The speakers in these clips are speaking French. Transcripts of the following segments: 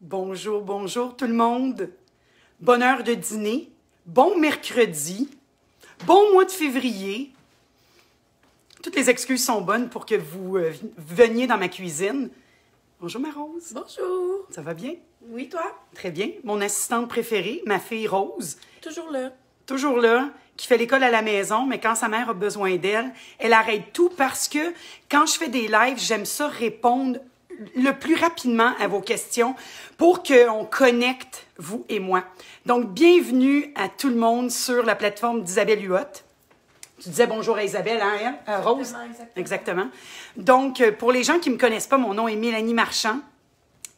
Bonjour, bonjour tout le monde. Bonne heure de dîner, bon mercredi, bon mois de février. Toutes les excuses sont bonnes pour que vous veniez dans ma cuisine. Bonjour ma Rose. Bonjour. Ça va bien? Oui, toi? Très bien. Mon assistante préférée, ma fille Rose. Toujours là. Toujours là, qui fait l'école à la maison, mais quand sa mère a besoin d'elle, elle arrête tout parce que quand je fais des lives, j'aime ça répondre le plus rapidement à vos questions pour qu'on connecte, vous et moi. Donc, bienvenue à tout le monde sur la plateforme d'Isabelle Huot. Tu disais bonjour à Isabelle, hein, Rose? Exactement. Donc, pour les gens qui ne me connaissent pas, mon nom est Mélanie Marchand,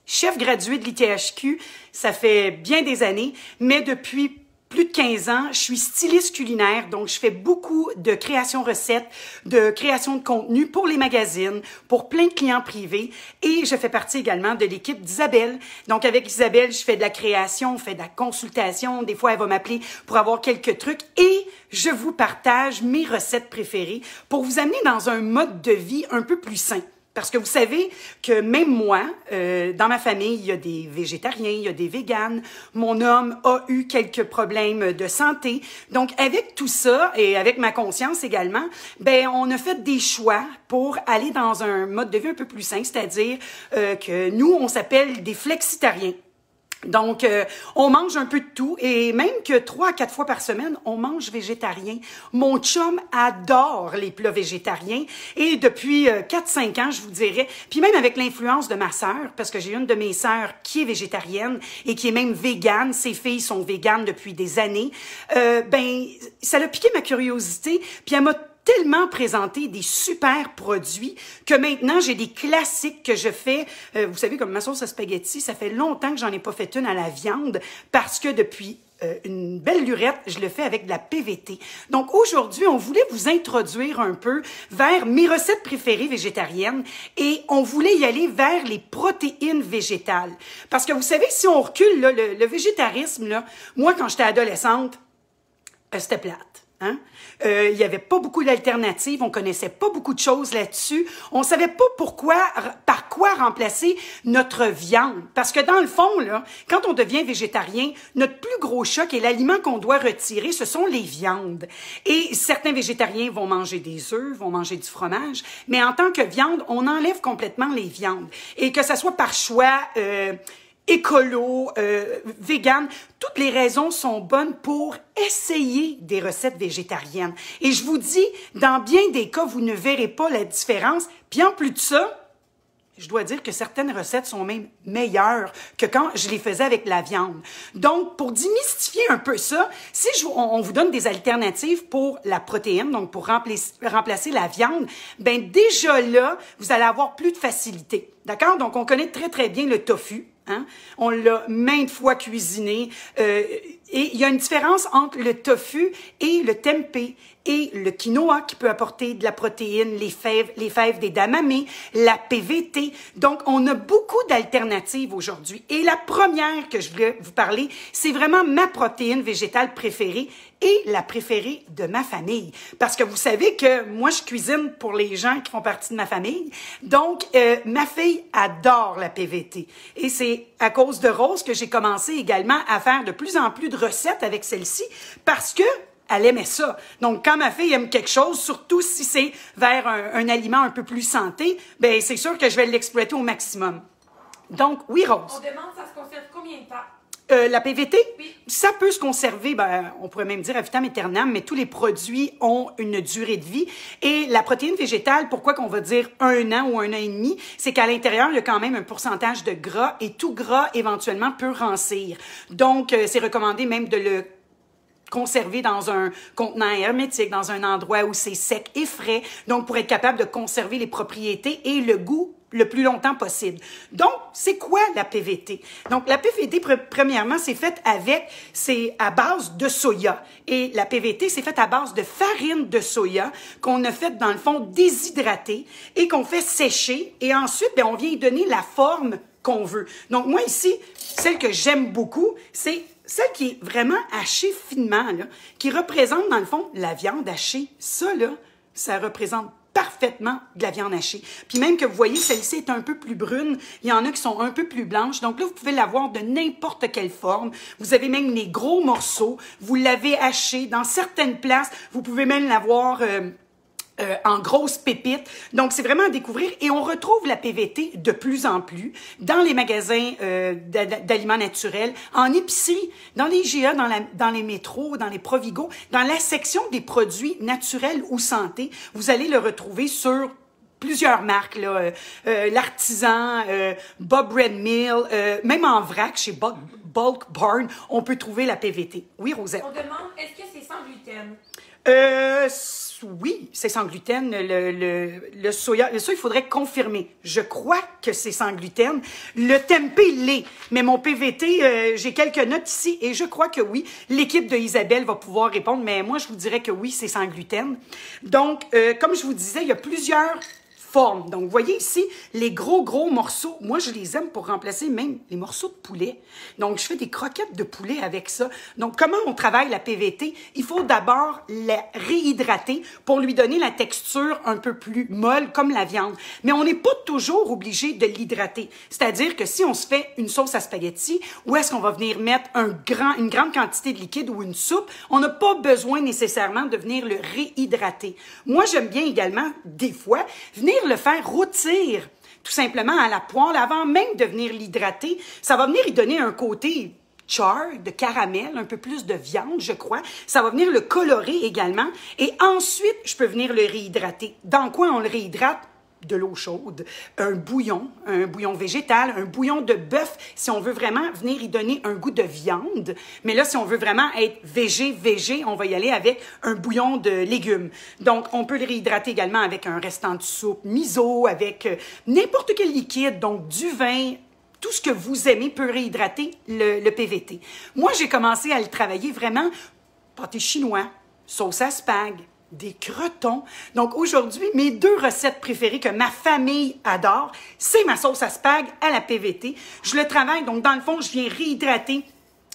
chef graduée de l'ITHQ. Ça fait bien des années, mais depuis plus de 15 ans, je suis styliste culinaire, donc je fais beaucoup de création recettes, de création de contenu pour les magazines, pour plein de clients privés, et je fais partie également de l'équipe d'Isabelle. Donc avec Isabelle, je fais de la création, on fait de la consultation, des fois elle va m'appeler pour avoir quelques trucs, et je vous partage mes recettes préférées pour vous amener dans un mode de vie un peu plus sain. Parce que vous savez que même moi, dans ma famille, il y a des végétariens, il y a des véganes. Mon homme a eu quelques problèmes de santé. Donc, avec tout ça et avec ma conscience également, ben on a fait des choix pour aller dans un mode de vie un peu plus sain, c'est-à-dire que nous, on s'appelle des flexitariens. Donc, on mange un peu de tout et même que 3 à 4 fois par semaine, on mange végétarien. Mon chum adore les plats végétariens et depuis 4-5 ans, je vous dirais, puis même avec l'influence de ma sœur, parce que j'ai une de mes sœurs qui est végétarienne et qui est même végane, ses filles sont véganes depuis des années, ben ça a piqué ma curiosité, puis elle m'a tellement présenté des super produits que maintenant, j'ai des classiques que je fais. Vous savez, comme ma sauce à spaghetti, ça fait longtemps que j'en ai pas fait une à la viande parce que depuis une belle lurette, je le fais avec de la PVT. Donc aujourd'hui, on voulait vous introduire un peu vers mes recettes préférées végétariennes et on voulait y aller vers les protéines végétales. Parce que vous savez, si on recule, là, le végétarisme, là, moi, quand j'étais adolescente, c'était plate. Hein? Il y avait pas beaucoup d'alternatives, on connaissait pas beaucoup de choses là-dessus, on savait pas par quoi remplacer notre viande. Parce que dans le fond, là, quand on devient végétarien, notre plus gros choc et l'aliment qu'on doit retirer, ce sont les viandes. Et certains végétariens vont manger des œufs, vont manger du fromage, mais en tant que viande, on enlève complètement les viandes. Et que ça soit par choix écolo, vegan, toutes les raisons sont bonnes pour essayer des recettes végétariennes. Et je vous dis, dans bien des cas, vous ne verrez pas la différence. Puis en plus de ça, je dois dire que certaines recettes sont même meilleures que quand je les faisais avec la viande. Donc, pour démystifier un peu ça, si on vous donne des alternatives pour la protéine, donc pour remplacer la viande, ben déjà là, vous allez avoir plus de facilité. D'accord? Donc, on connaît très, très bien le tofu. Hein? On l'a maintes fois cuisiné. Et il y a une différence entre le tofu et le tempeh et le quinoa qui peut apporter de la protéine, les fèves d'edamame, la PVT. Donc, on a beaucoup d'alternatives aujourd'hui. Et la première que je voulais vous parler, c'est vraiment ma protéine végétale préférée et la préférée de ma famille. Parce que vous savez que moi, je cuisine pour les gens qui font partie de ma famille. Donc, ma fille adore la PVT. Et c'est à cause de Rose que j'ai commencé également à faire de plus en plus de recettes avec celle-ci parce que elle aimait ça. Donc, quand ma fille aime quelque chose, surtout si c'est vers un aliment un peu plus santé, ben c'est sûr que je vais l'exploiter au maximum. Donc, oui, Rose. On demande, ça se conserve combien de temps? La PVT, oui. Ça peut se conserver, ben, on pourrait même dire à vitam aeternam, mais tous les produits ont une durée de vie. Et la protéine végétale, pourquoi qu'on va dire 1 an ou 1 an et demi, c'est qu'à l'intérieur, il y a quand même un pourcentage de gras et tout gras, éventuellement, peut rancir. Donc, c'est recommandé même de le conserver dans un contenant hermétique, dans un endroit où c'est sec et frais, donc pour être capable de conserver les propriétés et le goût le plus longtemps possible. Donc, c'est quoi la PVT? Donc, la PVT, premièrement, c'est à base de soya. Et la PVT, c'est fait à base de farine de soya qu'on a fait, dans le fond, déshydrater et qu'on fait sécher. Et ensuite, bien, on vient y donner la forme qu'on veut. Donc, moi, ici, celle que j'aime beaucoup, c'est celle qui est vraiment hachée finement, là, qui représente, dans le fond, la viande hachée. Ça, là, ça représente parfaitement de la viande hachée. Puis même que vous voyez, celle-ci est un peu plus brune. Il y en a qui sont un peu plus blanches. Donc là, vous pouvez l'avoir de n'importe quelle forme. Vous avez même les gros morceaux. Vous l'avez haché. Dans certaines places, vous pouvez même l'avoir... en grosses pépites. Donc, c'est vraiment à découvrir. Et on retrouve la PVT de plus en plus dans les magasins d'aliments naturels, en épicerie, dans les IGA, dans les métros, dans les Provigo, dans la section des produits naturels ou santé. Vous allez le retrouver sur plusieurs marques, là, l'Artisan, Bob Red Mill, même en vrac, chez Bulk Barn, on peut trouver la PVT. Oui, Rosette? On demande, est-ce que c'est sans gluten? Oui, c'est sans gluten. Le soya, il faudrait confirmer. Je crois que c'est sans gluten. Le tempeh l'est. Mais mon PVT, j'ai quelques notes ici et je crois que oui. L'équipe de Isabelle va pouvoir répondre, mais moi, je vous dirais que oui, c'est sans gluten. Donc, comme je vous disais, il y a plusieurs forme. Donc, vous voyez ici, les gros morceaux, moi, je les aime pour remplacer même les morceaux de poulet. Donc, je fais des croquettes de poulet avec ça. Donc, comment on travaille la PVT? Il faut d'abord la réhydrater pour lui donner la texture un peu plus molle, comme la viande. Mais on n'est pas toujours obligé de l'hydrater. C'est-à-dire que si on se fait une sauce à spaghetti, où est-ce qu'on va venir mettre une grande quantité de liquide ou une soupe, on n'a pas besoin nécessairement de venir le réhydrater. Moi, j'aime bien également, des fois, venir le faire rôtir tout simplement à la poêle avant même de venir l'hydrater. Ça va venir y donner un côté char, de caramel, un peu plus de viande, je crois. Ça va venir le colorer également. Et ensuite, je peux venir le réhydrater. Dans quoi on le réhydrate? De l'eau chaude, un bouillon végétal, un bouillon de bœuf, si on veut vraiment venir y donner un goût de viande. Mais là, si on veut vraiment être végé, on va y aller avec un bouillon de légumes. Donc, on peut le réhydrater également avec un restant de soupe miso, avec n'importe quel liquide, donc du vin. Tout ce que vous aimez peut réhydrater le PVT. Moi, j'ai commencé à le travailler vraiment pâté chinois, sauce à spag, des crotons. Donc, aujourd'hui, mes 2 recettes préférées que ma famille adore, c'est ma sauce à spag à la PVT. Je le travaille, donc dans le fond, je viens réhydrater.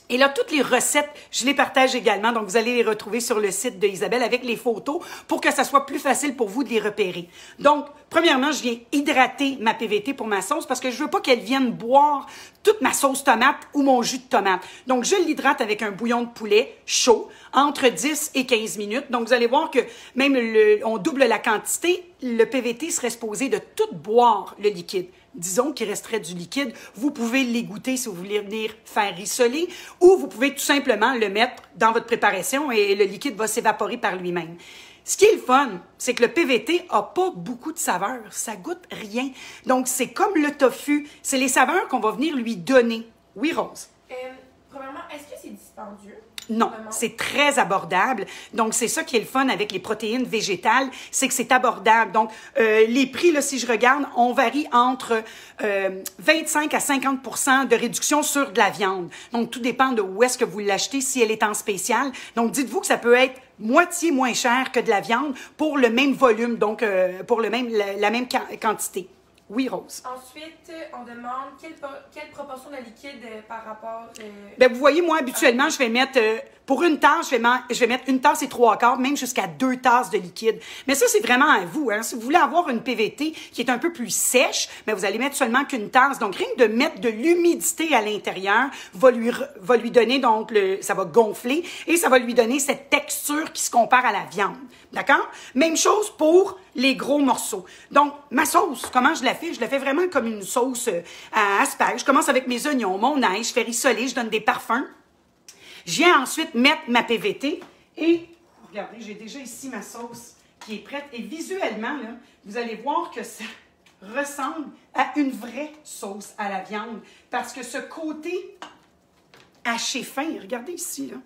Et là, toutes les recettes, je les partage également. Donc, vous allez les retrouver sur le site de Isabelle avec les photos pour que ça soit plus facile pour vous de les repérer. Donc, premièrement, je viens hydrater ma PVT pour ma sauce parce que je veux pas qu'elle vienne boire toute ma sauce tomate ou mon jus de tomate. Donc, je l'hydrate avec un bouillon de poulet chaud entre 10 et 15 minutes. Donc, vous allez voir que même on double la quantité. Le PVT serait supposé de tout boire le liquide. Disons qu'il resterait du liquide. Vous pouvez l'égoutter si vous voulez venir faire rissoler ou vous pouvez tout simplement le mettre dans votre préparation et le liquide va s'évaporer par lui-même. Ce qui est le fun, c'est que le PVT a pas beaucoup de saveurs. Ça goûte rien. Donc, c'est comme le tofu. C'est les saveurs qu'on va venir lui donner. Oui, Rose? Premièrement, est-ce que c'est dispendieux? Non, c'est très abordable. Donc, c'est ça qui est le fun avec les protéines végétales, c'est que c'est abordable. Donc, les prix, là, si je regarde, on varie entre 25 à 50 de réduction sur de la viande. Donc, tout dépend de où est-ce que vous l'achetez, si elle est en spécial. Donc, dites-vous que ça peut être moitié moins cher que de la viande pour le même volume, donc pour la même quantité. Oui, Rose. Ensuite, on demande quelle proportion de liquide par rapport... Bien, vous voyez, moi, habituellement, je vais mettre... pour une tasse, je vais mettre une tasse et 3/4, même jusqu'à 2 tasses de liquide. Mais ça, c'est vraiment à vous. Hein? Si vous voulez avoir une PVT qui est un peu plus sèche, mais vous allez mettre seulement qu'une tasse. Donc, rien que de mettre de l'humidité à l'intérieur va lui donner, donc, ça va gonfler et ça va lui donner cette texture qui se compare à la viande. D'accord? Même chose pour les gros morceaux. Donc, ma sauce, comment je la fais? Je la fais vraiment comme une sauce à asperges. Je commence avec mes oignons, mon ail, je fais rissoler, je donne des parfums. Je viens ensuite mettre ma PVT et, regardez, j'ai déjà ici ma sauce qui est prête. Et visuellement, là, vous allez voir que ça ressemble à une vraie sauce à la viande. Parce que ce côté haché fin, regardez ici, là.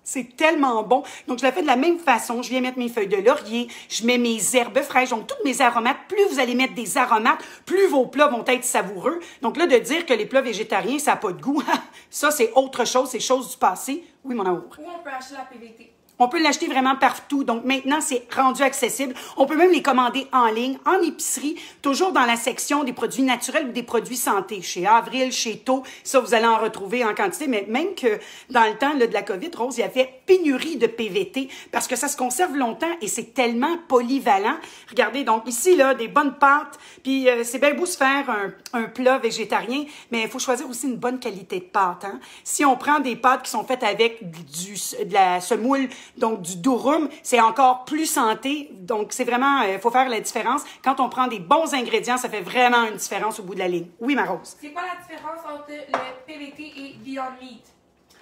C'est tellement bon. Donc, je la fais de la même façon. Je viens mettre mes feuilles de laurier, je mets mes herbes fraîches, donc toutes mes aromates. Plus vous allez mettre des aromates, plus vos plats vont être savoureux. Donc là, de dire que les plats végétariens, ça n'a pas de goût, ça, c'est autre chose, c'est chose du passé. Oui, mon amour. Où on peut acheter la PVT? On peut l'acheter vraiment partout. Donc, maintenant, c'est rendu accessible. On peut même les commander en ligne, en épicerie, toujours dans la section des produits naturels ou des produits santé. Chez Avril, chez Taux, ça, vous allez en retrouver en quantité. Mais même que dans le temps là, de la COVID, Rose, il y avait pénurie de PVT parce que ça se conserve longtemps et c'est tellement polyvalent. Regardez, donc ici, là, des bonnes pâtes, puis c'est bien beau se faire un plat végétarien, mais il faut choisir aussi une bonne qualité de pâte. Hein? Si on prend des pâtes qui sont faites avec de la semoule, donc du durum, c'est encore plus santé. Donc, c'est vraiment, il faut faire la différence. Quand on prend des bons ingrédients, ça fait vraiment une différence au bout de la ligne. Oui, ma Rose. C'est quoi la différence entre le PVT et Beyond Meat?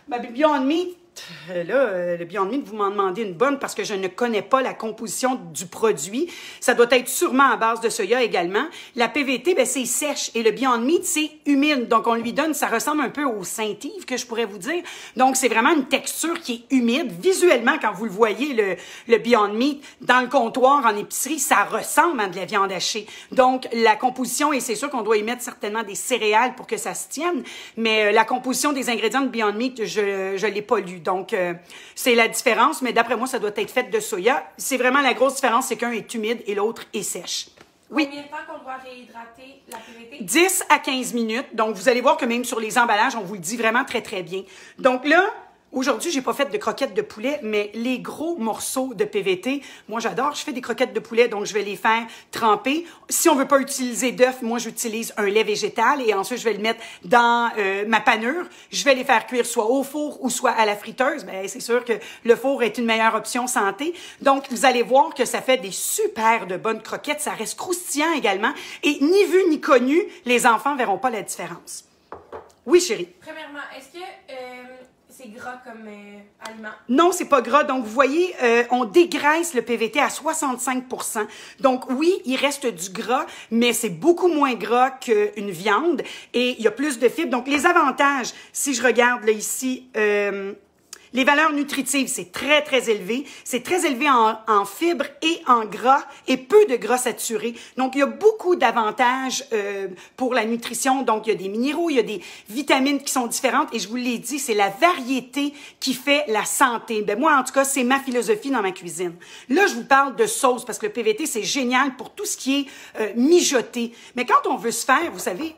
Ben, Beyond Meat, le Beyond Meat, vous m'en demandez une bonne parce que je ne connais pas la composition du produit. Ça doit être sûrement à base de soya également. La PVT, ben, c'est sèche et le Beyond Meat, c'est humide. Donc, on lui donne, ça ressemble un peu au Saint-Yves, que je pourrais vous dire. Donc, c'est vraiment une texture qui est humide. Visuellement, quand vous le voyez, le Beyond Meat, dans le comptoir, en épicerie, ça ressemble à de la viande hachée. Donc, la composition, et c'est sûr qu'on doit y mettre certainement des céréales pour que ça se tienne, mais la composition des ingrédients de Beyond Meat, je l'ai pas lu. Donc, c'est la différence, mais d'après moi, ça doit être fait de soya. C'est vraiment la grosse différence, c'est qu'un est humide et l'autre est sèche. Oui. Combien de temps qu'on doit réhydrater la PVT? 10 à 15 minutes. Donc, vous allez voir que même sur les emballages, on vous le dit vraiment très, très bien. Donc là, aujourd'hui, j'ai pas fait de croquettes de poulet, mais les gros morceaux de PVT, moi, j'adore. Je fais des croquettes de poulet, donc je vais les faire tremper. Si on veut pas utiliser d'œuf, moi, j'utilise un lait végétal et ensuite, je vais le mettre dans ma panure. Je vais les faire cuire soit au four ou soit à la friteuse. Ben, c'est sûr que le four est une meilleure option santé. Donc, vous allez voir que ça fait des super de bonnes croquettes. Ça reste croustillant également. Et ni vu ni connu, les enfants verront pas la différence. Oui, chérie. Premièrement, est-ce que c'est gras comme aliment? Non, c'est pas gras. Donc, vous voyez, on dégraisse le PVT à 65%. Donc, oui, il reste du gras, mais c'est beaucoup moins gras qu'une viande et il y a plus de fibres. Donc, les avantages, si je regarde là ici, les valeurs nutritives, c'est très, très élevé. C'est très élevé en fibres et en gras et peu de gras saturés. Donc, il y a beaucoup d'avantages pour la nutrition. Donc, il y a des minéraux, il y a des vitamines qui sont différentes. Et je vous l'ai dit, c'est la variété qui fait la santé. Ben, moi, en tout cas, c'est ma philosophie dans ma cuisine. Là, je vous parle de sauce parce que le PVT, c'est génial pour tout ce qui est mijoté. Mais quand on veut se faire, vous savez,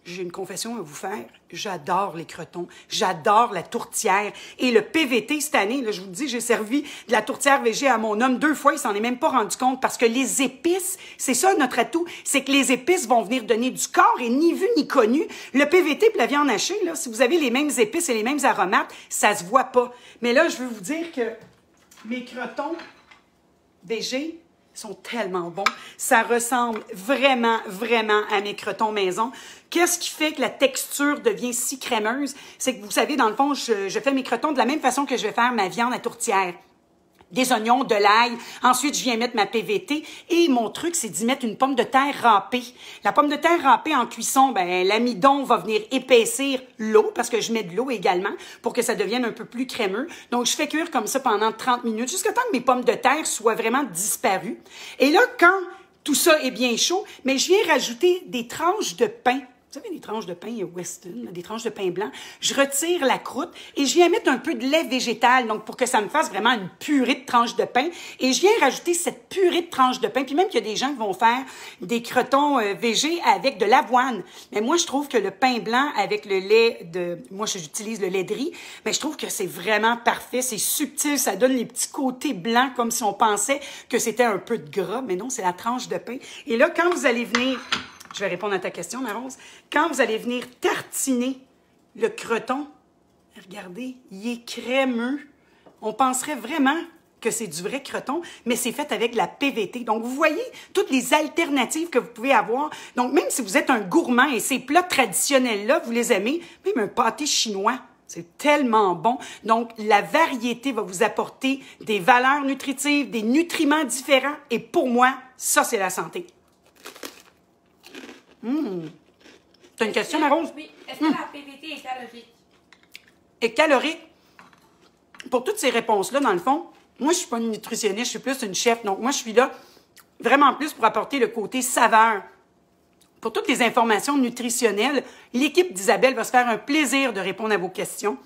j'ai une confession à vous faire. J'adore les crotons. J'adore la tourtière. Et le PVT, cette année, là, je vous dis, j'ai servi de la tourtière végé à mon homme 2 fois. Il s'en est même pas rendu compte parce que les épices, c'est ça notre atout, c'est que les épices vont venir donner du corps et ni vu ni connu. Le PVT et la viande hachée, là, si vous avez les mêmes épices et les mêmes aromates, ça se voit pas. Mais là, je veux vous dire que mes crotons végé sont tellement bons. Ça ressemble vraiment, vraiment à mes crotons maison. Qu'est-ce qui fait que la texture devient si crémeuse? C'est que vous savez, dans le fond, je fais mes crotons de la même façon que je vais faire ma viande à tourtière. Des oignons, de l'ail. Ensuite, je viens mettre ma PVT. Et mon truc, c'est d'y mettre une pomme de terre râpée. La pomme de terre râpée en cuisson, ben, l'amidon va venir épaissir l'eau, parce que je mets de l'eau également, pour que ça devienne un peu plus crémeux. Donc, je fais cuire comme ça pendant 30 minutes, jusqu'à temps que mes pommes de terre soient vraiment disparues. Et là, quand tout ça est bien chaud, mais je viens rajouter des tranches de pain. Vous savez, des tranches de pain Weston, des tranches de pain blanc. Je retire la croûte et je viens mettre un peu de lait végétal, donc pour que ça me fasse vraiment une purée de tranches de pain. Et je viens rajouter cette purée de tranches de pain. Puis même qu'il y a des gens qui vont faire des crotons végés avec de l'avoine. Mais moi, je trouve que le pain blanc avec le lait de... Moi, j'utilise le lait de riz. Mais je trouve que c'est vraiment parfait. C'est subtil. Ça donne les petits côtés blancs comme si on pensait que c'était un peu de gras. Mais non, c'est la tranche de pain. Et là, quand vous allez venir... Je vais répondre à ta question, ma Rose. Quand vous allez venir tartiner le croton, regardez, il est crémeux. On penserait vraiment que c'est du vrai croton, mais c'est fait avec la PVT. Donc, vous voyez toutes les alternatives que vous pouvez avoir. Donc, même si vous êtes un gourmand et ces plats traditionnels-là, vous les aimez, même un pâté chinois, c'est tellement bon. Donc, la variété va vous apporter des valeurs nutritives, des nutriments différents. Et pour moi, ça, c'est la santé. T'as une question, Marose? Oui. Est-ce que la PVT est calorique? Et calorique? Pour toutes ces réponses-là, dans le fond, moi, je suis pas une nutritionniste, je suis plus une chef. Donc, moi, je suis là vraiment plus pour apporter le côté saveur. Pour toutes les informations nutritionnelles, l'équipe d'Isabelle va se faire un plaisir de répondre à vos questions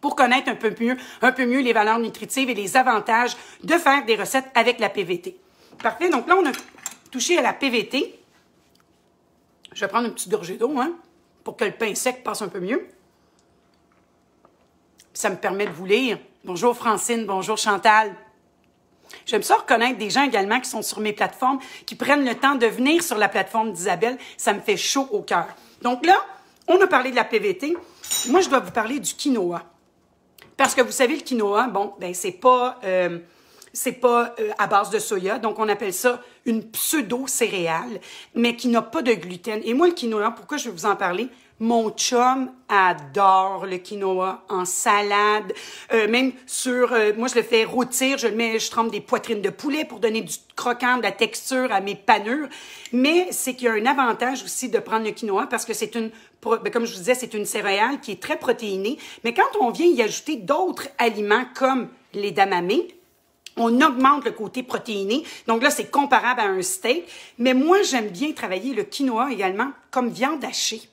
pour connaître un peu mieux les valeurs nutritives et les avantages de faire des recettes avec la PVT. Parfait. Donc là, on a touché à la PVT. Je vais prendre une petite gorgée d'eau, hein, pour que le pain sec passe un peu mieux. Ça me permet de vous lire Bonjour Francine, bonjour Chantal. J'aime ça reconnaître des gens également qui sont sur mes plateformes, qui prennent le temps de venir sur la plateforme d'Isabelle. Ça me fait chaud au cœur. Donc là, on a parlé de la PVT. Moi, je dois vous parler du quinoa. Parce que vous savez, le quinoa, bon, ben c'est pas à base de soya. Donc, on appelle ça une pseudo-céréale, mais qui n'a pas de gluten. Et moi, le quinoa, pourquoi je vais vous en parler? Mon chum adore le quinoa en salade, même sur, moi je le fais rôtir, je trempe des poitrines de poulet pour donner du croquant, de la texture à mes panures. Mais c'est qu'il y a un avantage aussi de prendre le quinoa parce que c'est comme je vous disais, c'est une céréale qui est très protéinée. Mais quand on vient y ajouter d'autres aliments comme les edamame, on augmente le côté protéiné. Donc là, c'est comparable à un steak. Mais moi, j'aime bien travailler le quinoa également comme viande hachée.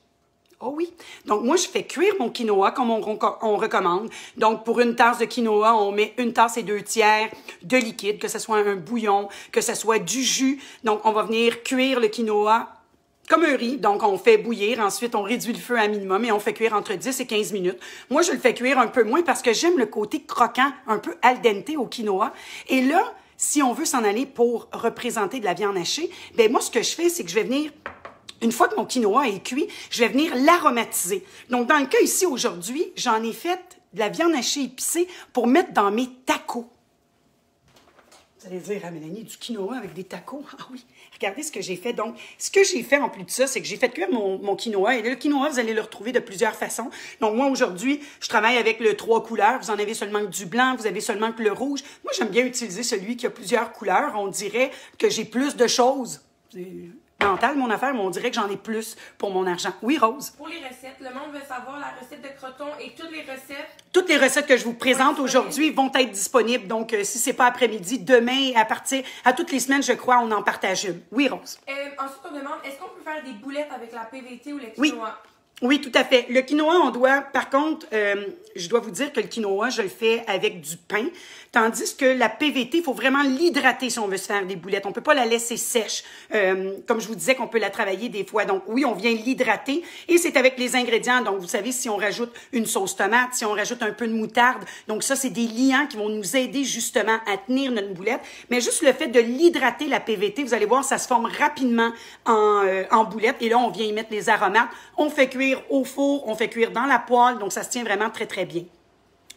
Oh oui. Donc, moi, je fais cuire mon quinoa comme on recommande. Donc, pour une tasse de quinoa, on met 1 tasse et 2 tiers de liquide, que ce soit un bouillon, que ce soit du jus. Donc, on va venir cuire le quinoa comme un riz. Donc, on fait bouillir. Ensuite, on réduit le feu à minimum et on fait cuire entre 10 et 15 minutes. Moi, je le fais cuire un peu moins parce que j'aime le côté croquant, un peu al dente au quinoa. Et là, si on veut s'en aller pour représenter de la viande hachée, ben moi, ce que je fais, c'est que je vais venir... Une fois que mon quinoa est cuit, je vais venir l'aromatiser. Donc, dans le cas ici, aujourd'hui, j'en ai fait de la viande hachée épicée pour mettre dans mes tacos. Vous allez dire, ah, Mélanie, du quinoa avec des tacos? Ah oui, regardez ce que j'ai fait. Donc, ce que j'ai fait en plus de ça, c'est que j'ai fait cuire mon quinoa. Et le quinoa, vous allez le retrouver de plusieurs façons. Donc, moi, aujourd'hui, je travaille avec le 3 couleurs. Vous en avez seulement que du blanc, vous avez seulement que le rouge. Moi, j'aime bien utiliser celui qui a plusieurs couleurs. On dirait que j'ai plus de choses. Mental, mon affaire, mais on dirait que j'en ai plus pour mon argent. Oui, Rose? Pour les recettes, le monde veut savoir la recette de croton et toutes les recettes. Toutes les recettes que je vous présente aujourd'hui vont être disponibles. Donc, si c'est pas après-midi, demain, à toutes les semaines, je crois, on en partage une. Oui, Rose? Ensuite, on demande, est-ce qu'on peut faire des boulettes avec la PVT ou le quinoa? Oui. Oui, tout à fait. Le quinoa, on doit, par contre, je dois vous dire que le quinoa, je le fais avec du pain, tandis que la PVT, il faut vraiment l'hydrater si on veut se faire des boulettes. On peut pas la laisser sèche, comme je vous disais qu'on peut la travailler des fois. Donc oui, on vient l'hydrater et c'est avec les ingrédients. Donc vous savez, si on rajoute une sauce tomate, si on rajoute un peu de moutarde, donc ça, c'est des liants qui vont nous aider justement à tenir notre boulette. Mais juste le fait de l'hydrater, la PVT, vous allez voir, ça se forme rapidement en boulette. Et là, on vient y mettre les aromates. On fait cuire au four, on fait cuire dans la poêle, donc ça se tient vraiment très, très bien.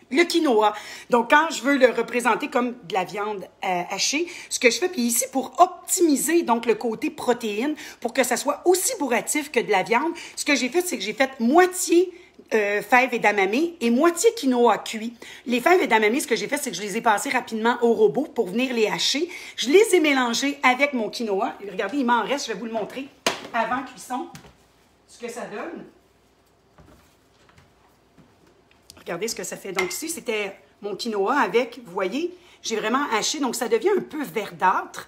Le quinoa, donc quand je veux le représenter comme de la viande hachée, ce que je fais, puis ici, pour optimiser donc le côté protéine, pour que ça soit aussi bourratif que de la viande, ce que j'ai fait, c'est que j'ai fait moitié fèves et edamame et moitié quinoa cuit. Les fèves et edamame, ce que j'ai fait, c'est que je les ai passées rapidement au robot pour venir les hacher. Je les ai mélangées avec mon quinoa. Et regardez, il m'en reste, je vais vous le montrer avant cuisson, ce que ça donne. Regardez ce que ça fait. Donc ici, c'était mon quinoa avec, vous voyez, j'ai vraiment haché. Donc ça devient un peu verdâtre.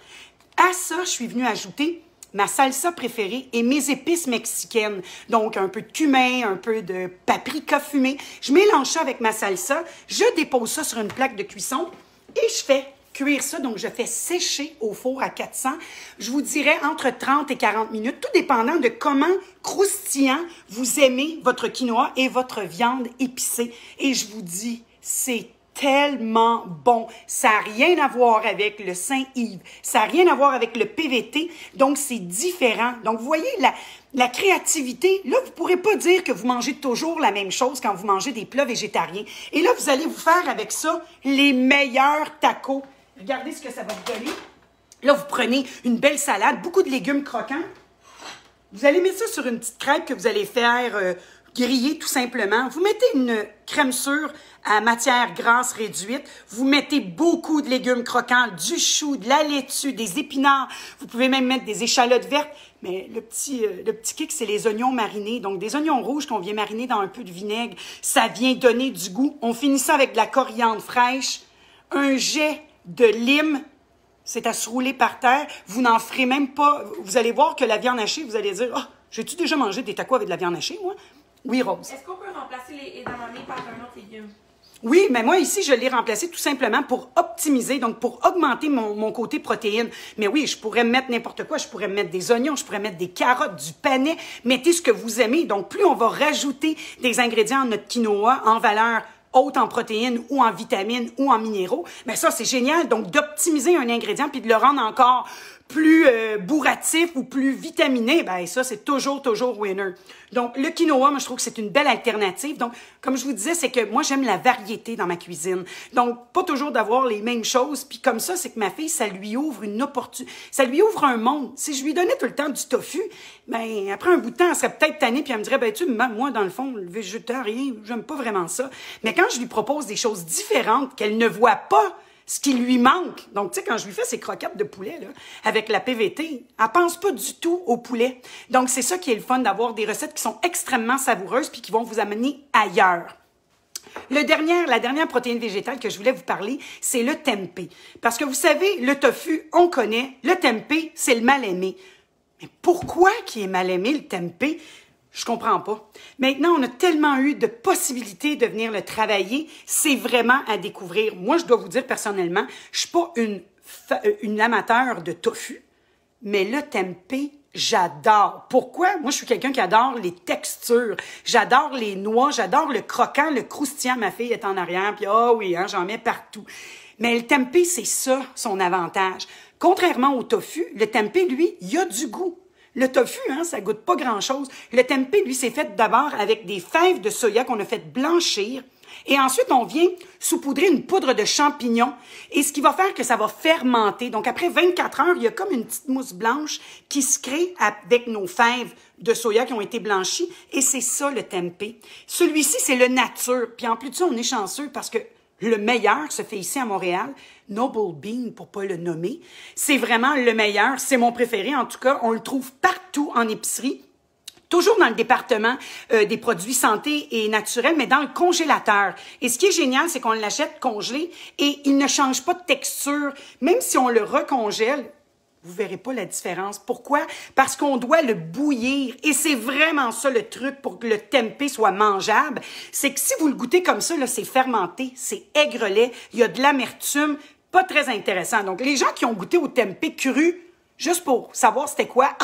À ça, je suis venue ajouter ma salsa préférée et mes épices mexicaines. Donc un peu de cumin, un peu de paprika fumé. Je mélange ça avec ma salsa. Je dépose ça sur une plaque de cuisson et je fais cuire ça. Donc je fais sécher au four à 400. Je vous dirais entre 30 et 40 minutes, tout dépendant de comment croustillant vous aimez votre quinoa et votre viande épicée. Et je vous dis, c'est tellement bon. Ça n'a rien à voir avec le Saint-Yves. Ça n'a rien à voir avec le PVT. Donc, c'est différent. Donc, vous voyez, la créativité, là, vous ne pourrez pas dire que vous mangez toujours la même chose quand vous mangez des plats végétariens. Et là, vous allez vous faire avec ça les meilleurs tacos. Regardez ce que ça va vous donner. Là, vous prenez une belle salade, beaucoup de légumes croquants. Vous allez mettre ça sur une petite crêpe que vous allez faire griller tout simplement. Vous mettez une crème sûre à matière grasse réduite. Vous mettez beaucoup de légumes croquants, du chou, de la laitue, des épinards. Vous pouvez même mettre des échalotes vertes. Mais le petit kick, c'est les oignons marinés. Donc, des oignons rouges qu'on vient mariner dans un peu de vinaigre. Ça vient donner du goût. On finit ça avec de la coriandre fraîche, un jet de lime. C'est à se rouler par terre. Vous n'en ferez même pas. Vous allez voir que la viande hachée, vous allez dire, « Ah, oh, j'ai-tu déjà mangé des tacos avec de la viande hachée, moi? » Oui, Rose. Est-ce qu'on peut remplacer les edamame par un autre légume? Oui, mais moi, ici, je l'ai remplacé tout simplement pour optimiser, donc pour augmenter mon côté protéine. Mais oui, je pourrais mettre n'importe quoi. Je pourrais mettre des oignons, je pourrais mettre des carottes, du panais. Mettez ce que vous aimez. Donc, plus on va rajouter des ingrédients à notre quinoa en valeur haute en protéines ou en vitamines ou en minéraux, mais ça, c'est génial. Donc, d'optimiser un ingrédient puis de le rendre encore plus bourratif ou plus vitaminé, ben ça, c'est toujours winner. Donc, le quinoa, moi, je trouve que c'est une belle alternative. Donc, comme je vous disais, c'est que moi, j'aime la variété dans ma cuisine. Donc, pas toujours d'avoir les mêmes choses. Puis comme ça, c'est que ma fille, ça lui ouvre une opportunité, ça lui ouvre un monde. Si je lui donnais tout le temps du tofu, ben après un bout de temps, elle serait peut-être tannée, puis elle me dirait, ben moi, dans le fond, le végétarien, j'aime pas vraiment ça. Mais quand je lui propose des choses différentes qu'elle ne voit pas, ce qui lui manque. Donc, tu sais, quand je lui fais ses croquettes de poulet, là, avec la PVT, elle pense pas du tout au poulet. Donc, c'est ça qui est le fun, d'avoir des recettes qui sont extrêmement savoureuses puis qui vont vous amener ailleurs. La dernière protéine végétale que je voulais vous parler, c'est le tempeh. Parce que vous savez, le tofu, on connaît. Le tempeh, c'est le mal-aimé. Mais pourquoi qui est mal aimé, le tempeh? Je comprends pas. Maintenant, on a tellement eu de possibilités de venir le travailler. C'est vraiment à découvrir. Moi, je dois vous dire personnellement, je suis pas une amateur de tofu, mais le tempeh, j'adore. Pourquoi? Moi, je suis quelqu'un qui adore les textures. J'adore les noix, j'adore le croquant, le croustillant. Ma fille est en arrière, puis oui, hein, j'en mets partout. Mais le tempeh, c'est ça, son avantage. Contrairement au tofu, le tempeh, lui, il a du goût. Le tofu, hein, ça goûte pas grand-chose. Le tempeh, lui, c'est fait d'abord avec des fèves de soya qu'on a fait blanchir. Et ensuite, on vient saupoudrer une poudre de champignons. Et ce qui va faire que ça va fermenter. Donc, après 24 heures, il y a comme une petite mousse blanche qui se crée avec nos fèves de soya qui ont été blanchies. Et c'est ça, le tempeh. Celui-ci, c'est le nature. Puis en plus de ça, on est chanceux parce que le meilleur se fait ici à Montréal. Noble Bean, pour pas le nommer. C'est vraiment le meilleur. C'est mon préféré. En tout cas, on le trouve partout en épicerie. Toujours dans le département des produits santé et naturels, mais dans le congélateur. Et ce qui est génial, c'est qu'on l'achète congelé et il ne change pas de texture. Même si on le recongèle, vous verrez pas la différence. Pourquoi? Parce qu'on doit le bouillir. Et c'est vraiment ça le truc pour que le tempeh soit mangeable. C'est que si vous le goûtez comme ça, là, c'est fermenté, c'est aigrelet, il y a de l'amertume, pas très intéressant. Donc, les gens qui ont goûté au tempeh cru, juste pour savoir c'était quoi,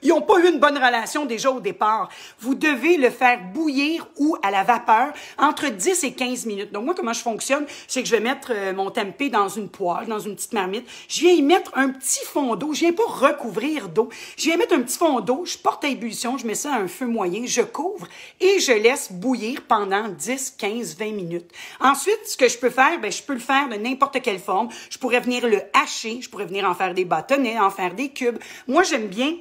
ils n'ont pas eu une bonne relation déjà au départ. Vous devez le faire bouillir ou à la vapeur entre 10 et 15 minutes. Donc, moi, comment je fonctionne, c'est que je vais mettre mon tempeh dans une poêle, dans une petite marmite. Je viens y mettre un petit fond d'eau. Je viens pas recouvrir d'eau. Je viens mettre un petit fond d'eau. Je porte à ébullition. Je mets ça à un feu moyen. Je couvre et je laisse bouillir pendant 10, 15, 20 minutes. Ensuite, ce que je peux faire, je peux le faire de n'importe quelle forme. Je pourrais venir le hacher. Je pourrais venir en faire des bâtonnets, en faire des cubes. Moi, j'aime bien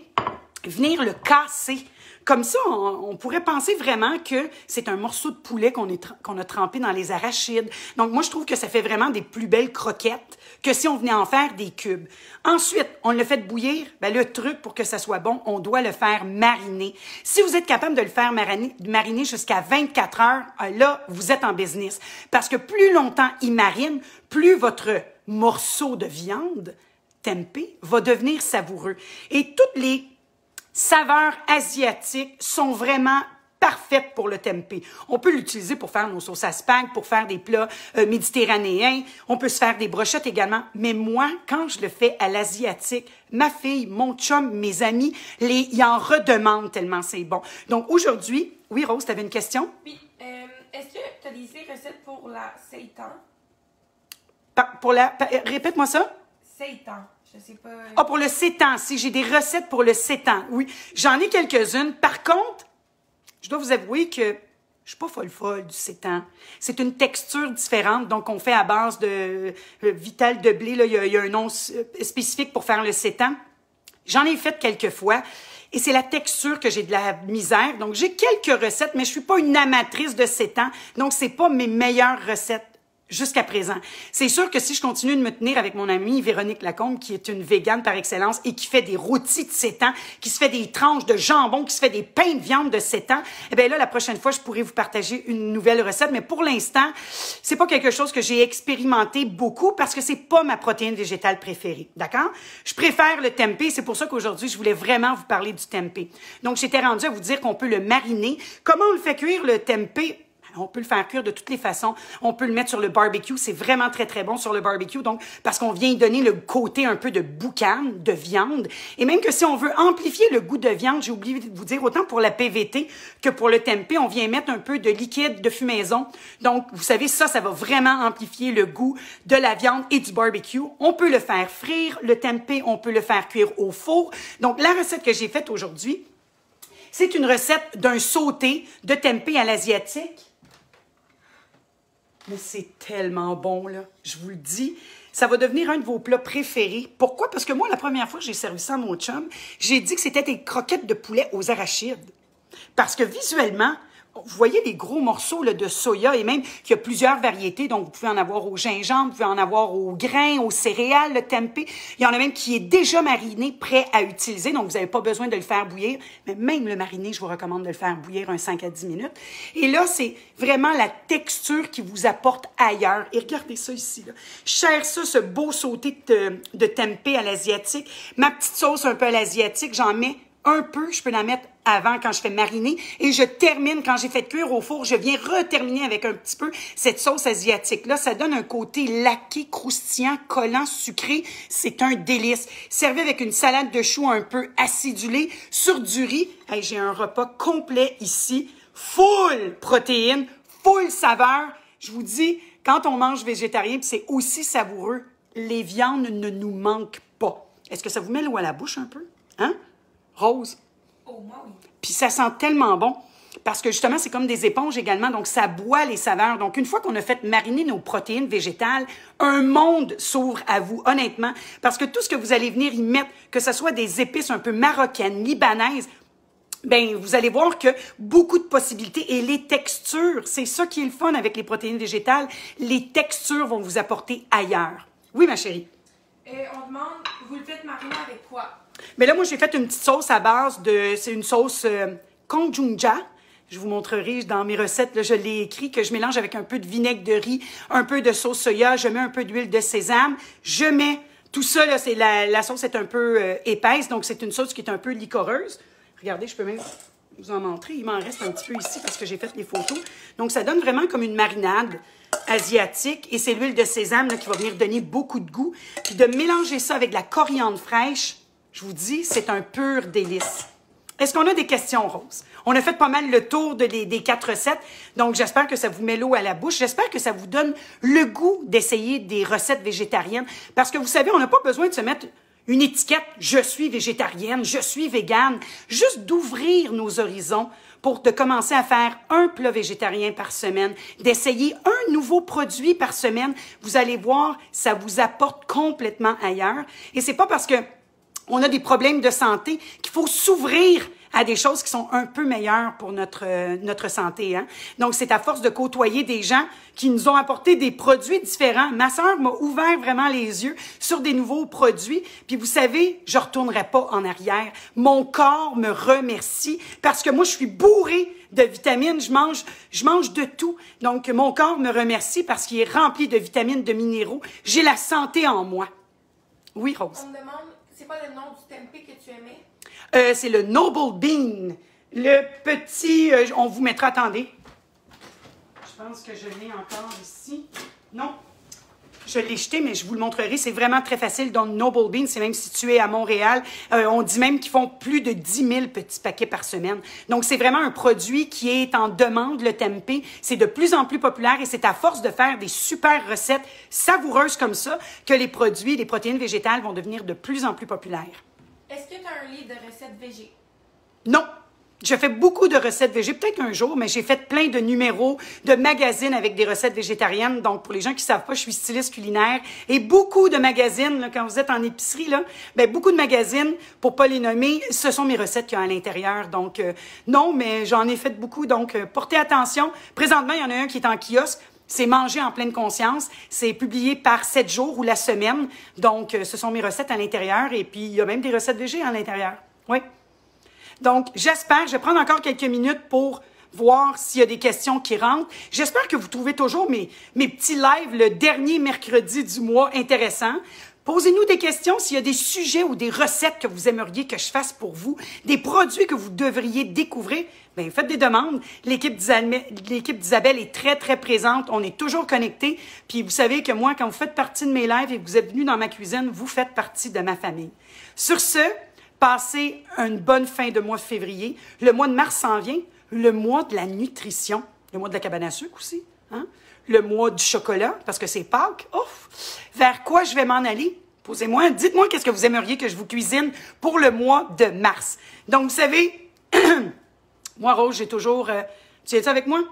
venir le casser. Comme ça, on pourrait penser vraiment que c'est un morceau de poulet qu'on a trempé dans les arachides. Donc, moi, je trouve que ça fait vraiment des plus belles croquettes que si on venait en faire des cubes. Ensuite, on le fait bouillir. Le truc pour que ça soit bon, on doit le faire mariner. Si vous êtes capable de le faire mariner jusqu'à 24 heures, là, vous êtes en business. Parce que plus longtemps il marine, plus votre morceau de viande, tempeh, va devenir savoureux. Et toutes les saveurs asiatiques sont vraiment parfaites pour le tempeh. On peut l'utiliser pour faire nos sauces à spag, pour faire des plats méditerranéens. On peut se faire des brochettes également. Mais moi, quand je le fais à l'asiatique, ma fille, mon chum, mes amis, ils en redemandent tellement c'est bon. Donc aujourd'hui, oui Rose, tu avais une question? Oui. Est-ce que tu as des recettes pour la seitan? Répète-moi ça. Seitan. Je sais pas. Ah, pour le sétan, si j'ai des recettes pour le sétan, oui. J'en ai quelques-unes. Par contre, je dois vous avouer que je suis pas folle du sétan. C'est une texture différente, donc on fait à base de vital de blé. Là, il y a un nom spécifique pour faire le sétan. J'en ai fait quelques fois. Et c'est la texture que j'ai de la misère. Donc, j'ai quelques recettes, mais je suis pas une amatrice de sétan. Donc, c'est pas mes meilleures recettes jusqu'à présent. C'est sûr que si je continue de me tenir avec mon amie Véronique Lacombe, qui est une végane par excellence et qui fait des rôtis de sétan, qui se fait des tranches de jambon, qui se fait des pains de viande de sétan, eh bien là, la prochaine fois, je pourrais vous partager une nouvelle recette. Mais pour l'instant, c'est pas quelque chose que j'ai expérimenté beaucoup parce que c'est pas ma protéine végétale préférée. D'accord? Je préfère le tempeh. C'est pour ça qu'aujourd'hui, je voulais vraiment vous parler du tempeh. Donc, j'étais rendue à vous dire qu'on peut le mariner. Comment on le fait cuire, le tempeh? On peut le faire cuire de toutes les façons. On peut le mettre sur le barbecue. C'est vraiment très, très bon sur le barbecue. Donc, parce qu'on vient y donner le côté un peu de boucan, de viande. Et même que si on veut amplifier le goût de viande, j'ai oublié de vous dire, autant pour la PVT que pour le tempeh, on vient mettre un peu de liquide de fumaison. Donc, vous savez, ça va vraiment amplifier le goût de la viande et du barbecue. On peut le faire frire, le tempeh, on peut le faire cuire au four. Donc, la recette que j'ai faite aujourd'hui, c'est une recette d'un sauté de tempeh à l'asiatique. Mais c'est tellement bon, là. Je vous le dis. Ça va devenir un de vos plats préférés. Pourquoi? Parce que moi, la première fois que j'ai servi ça à mon chum, j'ai dit que c'était des croquettes de poulet aux arachides. Parce que visuellement, vous voyez les gros morceaux là, de soya et même qu'il y a plusieurs variétés. Donc, vous pouvez en avoir au gingembre, vous pouvez en avoir aux grains, aux céréales, le tempeh. Il y en a même qui est déjà mariné, prêt à utiliser. Donc, vous n'avez pas besoin de le faire bouillir. Mais même le mariné, je vous recommande de le faire bouillir un 5 à 10 minutes. Et là, c'est vraiment la texture qui vous apporte ailleurs. Et regardez ça ici. Là. Je sers ça, ce beau sauté de tempeh à l'asiatique. Ma petite sauce un peu à l'asiatique, j'en mets un peu, je peux la mettre avant quand je fais mariner et je termine quand j'ai fait cuire au four, je viens reterminer avec un petit peu cette sauce asiatique-là. Ça donne un côté laqué, croustillant, collant, sucré. C'est un délice. Servi avec une salade de choux un peu acidulée sur du riz. Hey, j'ai un repas complet ici, full protéines, full saveur. Je vous dis, quand on mange végétarien, puis c'est aussi savoureux, les viandes ne nous manquent pas. Est-ce que ça vous met l'eau à la bouche un peu? Hein? Rose. Oh, moi, oui. Puis ça sent tellement bon parce que justement, c'est comme des éponges également, donc ça boit les saveurs. Donc, une fois qu'on a fait mariner nos protéines végétales, un monde s'ouvre à vous, honnêtement, parce que tout ce que vous allez venir y mettre, que ce soit des épices un peu marocaines, libanaises, ben vous allez voir que beaucoup de possibilités et les textures, c'est ça qui est le fun avec les protéines végétales, les textures vont vous apporter ailleurs. Oui, ma chérie? On demande, vous le faites mariner avec quoi? Mais là, moi, j'ai fait une petite sauce à base de... C'est une sauce kongjunja. Je vous montrerai dans mes recettes, là, je l'ai écrit, que je mélange avec un peu de vinaigre de riz, un peu de sauce soya, je mets un peu d'huile de sésame. Je mets tout ça, là, la sauce est un peu épaisse, donc c'est une sauce qui est un peu liquoreuse. Regardez, je peux même vous en montrer. Il m'en reste un petit peu ici parce que j'ai fait les photos. Donc, ça donne vraiment comme une marinade asiatique. Et c'est l'huile de sésame là, qui va venir donner beaucoup de goût. Puis de mélanger ça avec de la coriandre fraîche, je vous dis, c'est un pur délice. Est-ce qu'on a des questions, Rose? On a fait pas mal le tour des 4 recettes, donc j'espère que ça vous met l'eau à la bouche. J'espère que ça vous donne le goût d'essayer des recettes végétariennes. Parce que vous savez, on n'a pas besoin de se mettre une étiquette « Je suis végétarienne »,« Je suis végane ». Juste d'ouvrir nos horizons pour de commencer à faire un plat végétarien par semaine, d'essayer un nouveau produit par semaine. Vous allez voir, ça vous apporte complètement ailleurs. Et c'est pas parce que on a des problèmes de santé qu'il faut s'ouvrir à des choses qui sont un peu meilleures pour notre santé. Hein? Donc, c'est à force de côtoyer des gens qui nous ont apporté des produits différents. Ma sœur m'a ouvert vraiment les yeux sur des nouveaux produits. Puis, vous savez, je retournerai pas en arrière. Mon corps me remercie parce que moi, je suis bourrée de vitamines. Je mange de tout. Donc, mon corps me remercie parce qu'il est rempli de vitamines, de minéraux. J'ai la santé en moi. Oui, Rose? On me demande, c'est quoi le nom du tempeh que tu aimais? C'est le Noble Bean. Le petit... on vous mettra... Attendez. Je pense que je l'ai encore ici. Non. Je l'ai jeté, mais je vous le montrerai. C'est vraiment très facile. Donc, Noble Bean, c'est même situé à Montréal. On dit même qu'ils font plus de 10 000 petits paquets par semaine. Donc, c'est vraiment un produit qui est en demande, le tempeh. C'est de plus en plus populaire et c'est à force de faire des super recettes savoureuses comme ça que les produits, les protéines végétales vont devenir de plus en plus populaires. Est-ce que tu as un livre de recettes végé? Non. Je fais beaucoup de recettes végé, peut-être un jour, mais j'ai fait plein de numéros de magazines avec des recettes végétariennes. Donc, pour les gens qui ne savent pas, je suis styliste culinaire. Et beaucoup de magazines, là, quand vous êtes en épicerie, là, ben, beaucoup de magazines, pour pas les nommer, ce sont mes recettes qu'il y a à l'intérieur. Donc, non, mais j'en ai fait beaucoup. Donc, portez attention. Présentement, il y en a un qui est en kiosque. C'est Manger en pleine conscience. C'est publié par 7 jours ou la semaine. Donc, ce sont mes recettes à l'intérieur. Et puis, il y a même des recettes végé à l'intérieur. Oui. Donc, j'espère, je vais prendre encore quelques minutes pour voir s'il y a des questions qui rentrent. J'espère que vous trouvez toujours mes petits lives le dernier mercredi du mois intéressants. Posez-nous des questions s'il y a des sujets ou des recettes que vous aimeriez que je fasse pour vous, des produits que vous devriez découvrir. Bien, faites des demandes. L'équipe d'Isabelle est très, très présente. On est toujours connectés. Puis vous savez que moi, quand vous faites partie de mes lives et que vous êtes venus dans ma cuisine, vous faites partie de ma famille. Sur ce, passez une bonne fin de mois de février. Le mois de mars s'en vient. Le mois de la nutrition. Le mois de la cabane à sucre aussi. Hein? Le mois du chocolat, parce que c'est Pâques. Ouf! Vers quoi je vais m'en aller? Posez-moi, dites-moi qu'est-ce que vous aimeriez que je vous cuisine pour le mois de mars. Donc, vous savez, moi, Rose, j'ai toujours... tu es avec moi?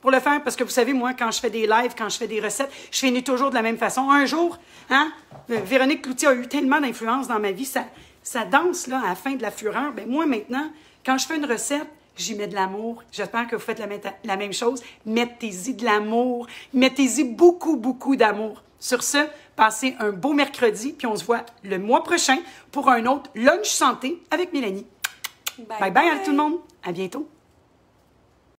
Pour le faire, parce que vous savez, moi, quand je fais des lives, quand je fais des recettes, je finis toujours de la même façon. Un jour, hein, Véronique Cloutier a eu tellement d'influence dans ma vie, ça danse là, à la fin de la fureur. Bien, moi, maintenant, quand je fais une recette, j'y mets de l'amour. J'espère que vous faites la même chose. Mettez-y de l'amour. Mettez-y beaucoup, beaucoup d'amour. Sur ce, passez un beau mercredi, puis on se voit le mois prochain pour un autre Lunch Santé avec Mélanie. Bye bye, bye, tout le monde. À bientôt.